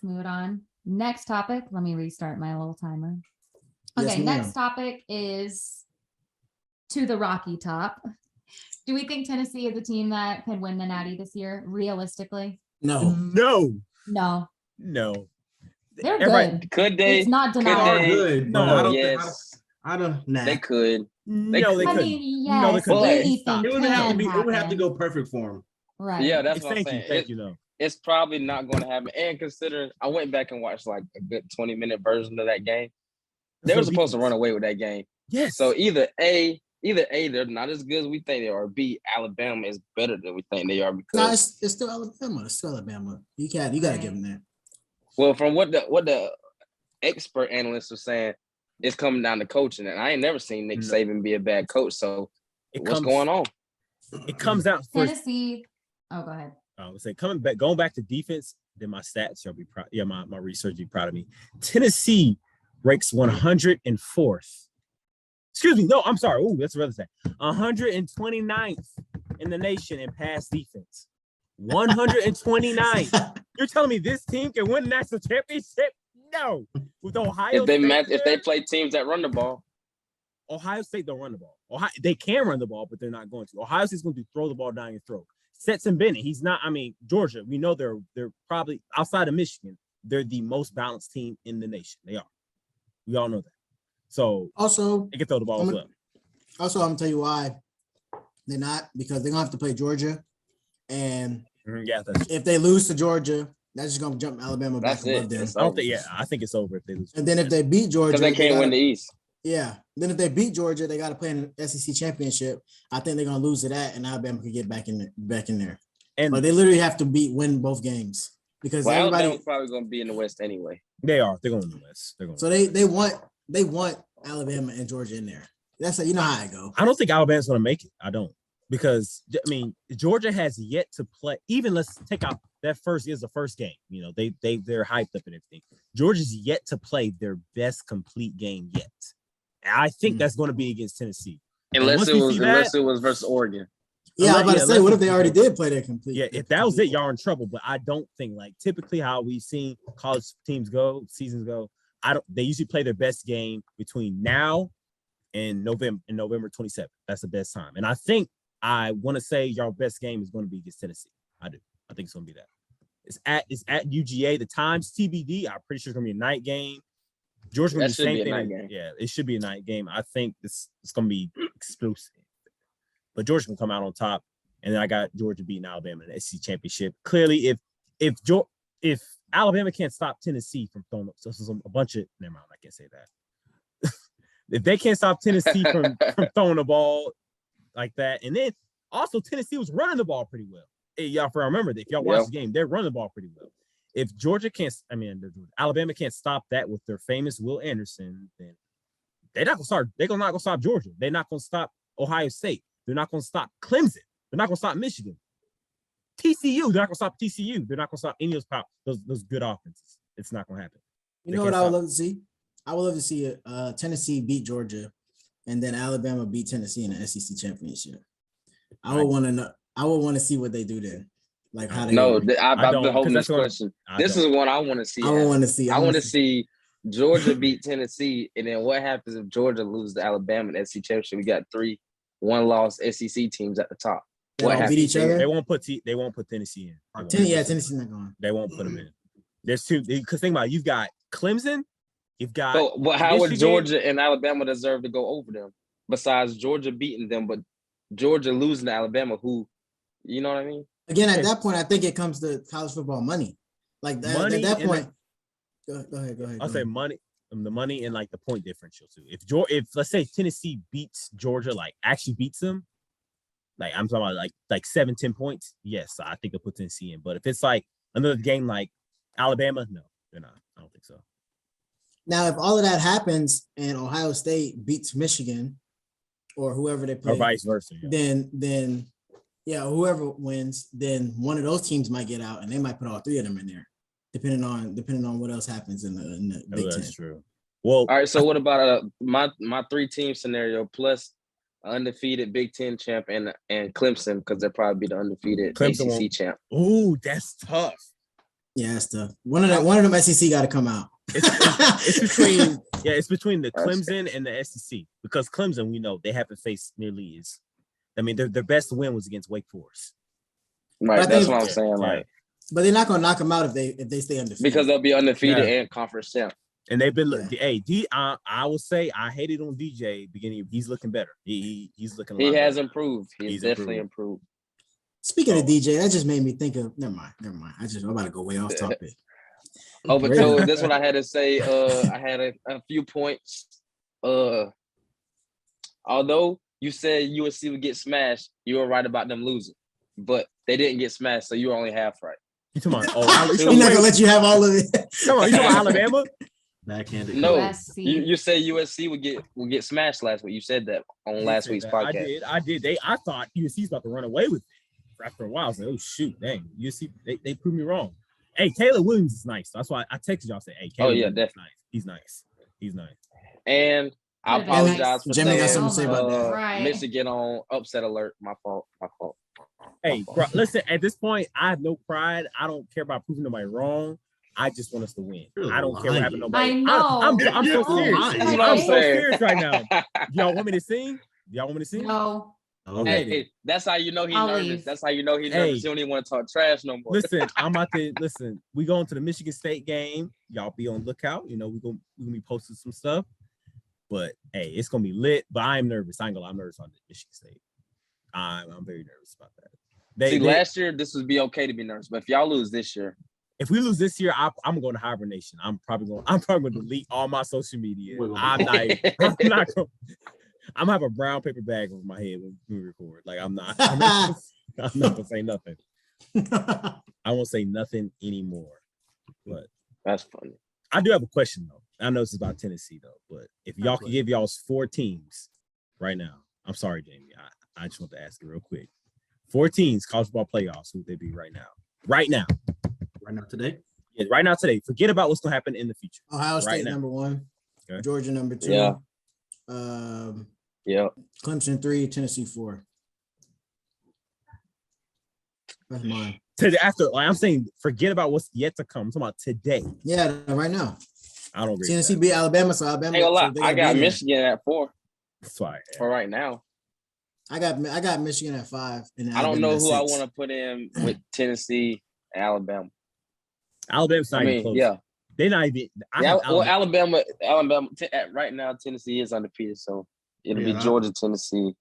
move it on. Next topic. Let me restart my little timer. Okay, Yes, ma'am. next topic is to the Rocky Top. Do we think Tennessee is a team that can win the Natty this year, realistically? No. No. They're Everybody- good. Could they? It's not Could They are denied. they? good, but No. I don't Yes. think I don't nah. They could. No, they I couldn't. mean, No, they yes, couldn't. anything It would have to can be. It would have to happen. go perfect for them. Right. Yeah, that's what I'm Thank saying. you. Thank you, though. It's probably not going to happen. And considering I went back and watched like a good 20-minute version of that game, they were supposed to run away with that game. Yes. So either A, they're not as good as we think they are, or B, Alabama is better than we think they are No, because it's still Alabama. It's still Alabama. You got to give them that. well, from what the expert analysts were saying, it's coming down to coaching. And I ain't never seen Nick Saban be a bad coach. So what's going on? It comes out first. Tennessee. Oh, go ahead. I would say going back to defense, then my stats shall be proud. Yeah, my research be proud of me. Tennessee ranks 104th. Excuse me. No, I'm sorry. Oh, that's what I was saying. 129th in the nation in pass defense. 129th. You're telling me this team can win the national championship? No. With Ohio If they play teams that run the ball. Ohio State don't run the ball. They can run the ball, but they're not going to. Ohio State's going to throw the ball down your throat. Stetson Bennett, he's not. I mean, Georgia. We know they're probably outside of Michigan. They're the most balanced team in the nation. They are. We all know that. So Also, they can throw the ball as well. Also, I'm gonna tell you why they're not, because they're gonna have to play Georgia, and if they lose to Georgia, that's just gonna jump Alabama back above them. I think it's over if they lose. And then if they beat Georgia, because they can't win the East. Yeah. Then if they beat Georgia, they got to play in the SEC championship. I think they're gonna lose to that, and Alabama could get back in there. But they literally have to win both games because Alabama's probably gonna be in the West anyway. They are. They're going to the West. So they want Alabama and Georgia in there. That's you know how I go. I don't think Alabama's going to make it. I don't, because I mean Georgia has yet to play. Even let's take out that is the first game. You know they're hyped up and everything. Georgia's yet to play their best complete game yet. And I think that's going to be against Tennessee. Unless it was versus Oregon. Yeah, I was about to say, what if they already did play their complete? Yeah, if that was it, y'all are in trouble. But I don't think typically how we've seen college seasons go. They usually play their best game between now and November 27th. That's the best time. And I want to say your best game is going to be against Tennessee. I do. I think it's going to be that. It's at UGA. The time's TBD. I'm pretty sure it's going to be a night game. Georgia going to be the same thing. Yeah, it should be a night game. I think it's going to be explosive. But Georgia can come out on top. And then I got Georgia beating Alabama in the SEC championship. Clearly, if Alabama can't stop Tennessee from throwing a bunch of – never mind, I can't say that. If they can't stop Tennessee from throwing the ball like that, and then also Tennessee was running the ball pretty well. Hey, y'all remember that if y'all watch the game, they're running the ball pretty well. If Alabama can't stop that with their famous Will Anderson, then they're not going to stop Georgia. They're not going to stop Ohio State. They're not going to stop Clemson. They're not going to stop Michigan. TCU, they're not going to stop TCU. They're not going to stop any of those good offenses. It's not going to happen. You know what I would love to see? I would love to see Tennessee beat Georgia, and then Alabama beat Tennessee in the SEC championship. I would want to know. I would want to see what they do then, like how they. No, I've been hoping this question. This is what I want to see. I want to see. I want to see Georgia beat Tennessee, and then what happens if Georgia loses to Alabama in the SEC championship? We got 3 one-loss SEC teams at the top. What happens? Beat each other? They won't put Tennessee in. Tennessee's not going. They won't put them in. There's 2 because think about it, you've got Clemson. You've got. But how would Georgia and Alabama deserve to go over them? Besides Georgia beating them, but Georgia losing to Alabama, who, you know what I mean? Again, at that point, I think it comes to college football money. Like that, at that point. Go ahead. I'll say money, the money and like the point differential too. If let's say Tennessee beats Georgia, like actually beats them, like I'm talking about like 7-10 points. Yes, I think they'll put Tennessee in. But if it's like another game like Alabama, no, they're not. I don't think so. Now, if all of that happens and Ohio State beats Michigan or whoever they play, or vice versa, then whoever wins, then one of those teams might get out and they might put all 3 of them in there, depending on what else happens in the Big Ten. That's true. Well, all right. So what about my 3-team scenario plus undefeated Big Ten champ and Clemson, because they'll probably be the undefeated ACC champ. Ooh, that's tough. Yeah, that's tough. One of them SEC got to come out. It's between the Clemson and the SEC because Clemson, we know they haven't faced nearly as. I mean, their best win was against Wake Forest. Right, that's what I'm saying. Like, but they're not gonna knock them out if they stay undefeated because they'll be undefeated and conference champ. And they've been I will say I hated on DJ beginning. He's looking better. He's looking. He has improved. He's definitely improved. Speaking of DJ, that just made me think of. Never mind. I'm about to go way off topic. Oh, but so this one I had to say. I had a few points. Although you said USC would get smashed, you were right about them losing, but they didn't get smashed, so you were only half right. You talking about? He's not gonna let you have all of it. Come on, you talking about Alabama? Backhanded. No, you said USC would get smashed last week. You said that on last week's podcast. I did. I thought USC's about to run away with it after a while. I was like, oh shoot, dang, USC they proved me wrong. Hey, Caleb Williams is nice. That's why I texted y'all. Said, hey, Caleb Williams definitely. He's nice. He's nice. And I apologize for Jimmy got saying, something to say about that. Right. Michigan on upset alert. My fault. Hey, bro, listen. At this point, I have no pride. I don't care about proving nobody wrong. I just want us to win. I don't care what happened to nobody. I know. I'm so serious. I'm so serious right now. Y'all want me to sing? No. Okay. Hey, that's how you know he's I'll nervous. leave. That's how you know he's nervous. He don't even want to talk trash no more. Listen, I'm about to listen. We going to the Michigan State game. Y'all be on lookout. You know, we're gonna be posting some stuff. But hey, it's gonna be lit. But I'm nervous. I ain't gonna lie, I'm nervous on Michigan State. I'm very nervous about that. Last year this would be okay to be nervous, but if y'all lose this year, if we lose this year, I'm going to hibernation. I'm probably going to delete all my social media. I'm not going. I'm gonna have a brown paper bag over my head when we record. Like I'm not gonna say nothing. I won't say nothing anymore. But that's funny. I do have a question though. I know this is about Tennessee though, but if y'all could give y'all's 4 teams right now, I'm sorry, Jamie. I just want to ask you real quick. 4 teams, college football playoffs, who would they be right now? Right now today? Yeah, right now today. Forget about what's gonna happen in the future. Ohio State number 1, Georgia number 2. Yeah. Clemson 3, Tennessee 4. That's mine. Today, I'm saying, forget about what's yet to come. I'm talking about today. Yeah, right now. I don't agree. Tennessee beat Alabama, so Alabama. I got Michigan at 4. That's why. For right now. I got Michigan at 5. And I don't know who I want to put in with Tennessee and Alabama. Alabama's not even close. Yeah. They're not even. Alabama. Right now, Tennessee is undefeated, so it'll be Georgia, Tennessee.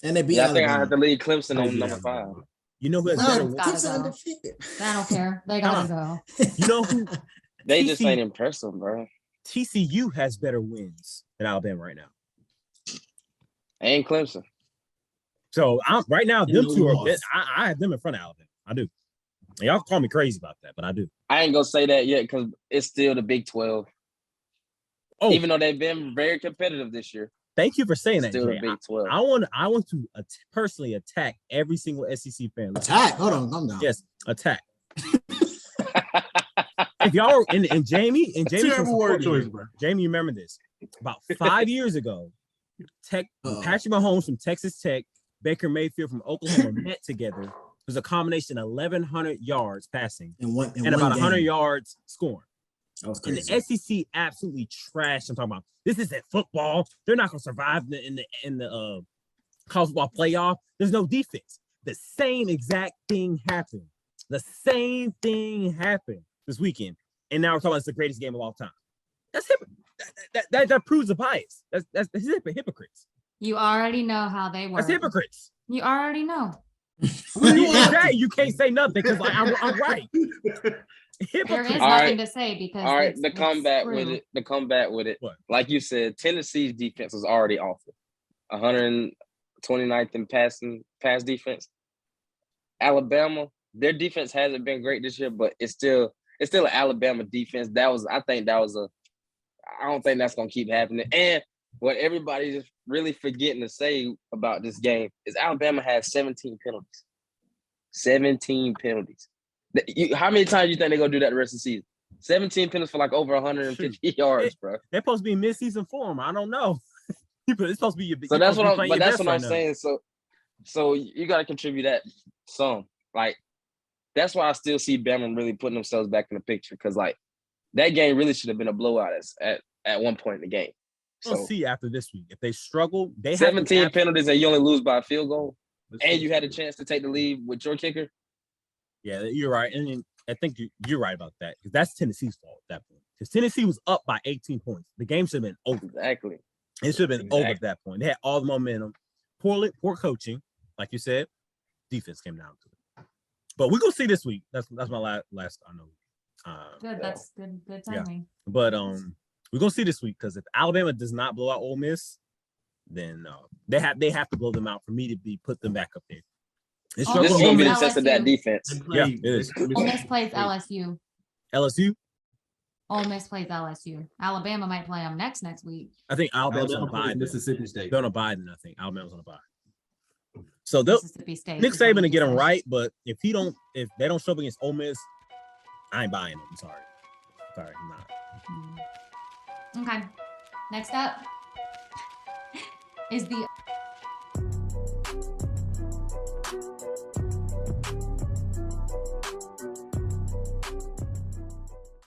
And they beat Alabama. I think I Alabama. have to leave Clemson on number 5. You know who has better wins? Clemson undefeated. I don't care. They gotta go. You know who? They just ain't impressive, bro. TCU has better wins than Alabama right now. And Clemson. So right now, them two are. I have them in front of Alabama. I do. And y'all call me crazy about that, but I do. I ain't gonna say that yet because it's still the Big 12. Oh, even though they've been very competitive this year. Thank you for saying that. Still Jay. the Big 12. I want to personally attack every single SEC fan. Attack? Hold on, calm down. Yes, attack. If y'all and Jamie terrible word choice, bro. Jamie, you remember this? About 5 years ago, Patrick Mahomes from Texas Tech, Baker Mayfield from Oklahoma met together. It was a combination of 1,100 yards passing and about 100 yards scoring. That was crazy. And the SEC absolutely trashed. I'm talking about this isn't football. They're not going to survive in the college football playoff. There's no defense. The same exact thing happened. The same thing happened this weekend, and now we're talking about it's the greatest game of all time. That's that proves the bias. That's hypocrites. You already know how they work. That's hypocrites. You already know. You can't say nothing because I'm right. There is nothing to say because all right. The comeback with it. What? Like you said, Tennessee's defense was already awful. 129th in pass defense. Alabama, their defense hasn't been great this year, but it's still an Alabama defense. I don't think that's gonna keep happening. And what everybody's just really forgetting to say about this game is Alabama has 17 penalties. 17 penalties. How many times do you think they're gonna do that the rest of the season? 17 penalties for like over 150 yards, bro. They're supposed to be in mid-season form. I don't know. It's supposed to be your big. So that's what I'm saying. So you got to contribute that some. Like that's why I still see Bama really putting themselves back in the picture because like that game really should have been a blowout at one point in the game. We'll So see after this week if they struggle. They have 17 to penalties and you only lose by a field goal, Let's and see. you had a chance to take the lead with your kicker. Yeah, you're right, and I think you're right about that because that's Tennessee's fault at that point. Because Tennessee was up by 18 points. The game should have been over. Exactly. It should have been over Exactly. at that point. They had all the momentum. Poor coaching, like you said. Defense came down to it. But we're gonna see this week. That's my last I know. Good. That's good. Good Yeah. timing. But we're gonna see this week because if Alabama does not blow out Ole Miss, then they have to blow them out for me to put them back up there. It's Oh, This is Ole gonna be Miss the test of that LSU. defense. They play- Yeah, it is. they- Ole Miss plays LSU. LSU. Ole Miss plays LSU. Alabama might play them next week. I think Alabama's on a Alabama bye. plays Mississippi State. They're on a bye. Then I think Alabama's on a bye. So they'll Mississippi State. Nick is what Saban to you get just him said. right, but if they don't show up against Ole Miss, I ain't buying them. I'm sorry, I'm not. Okay. Next up is the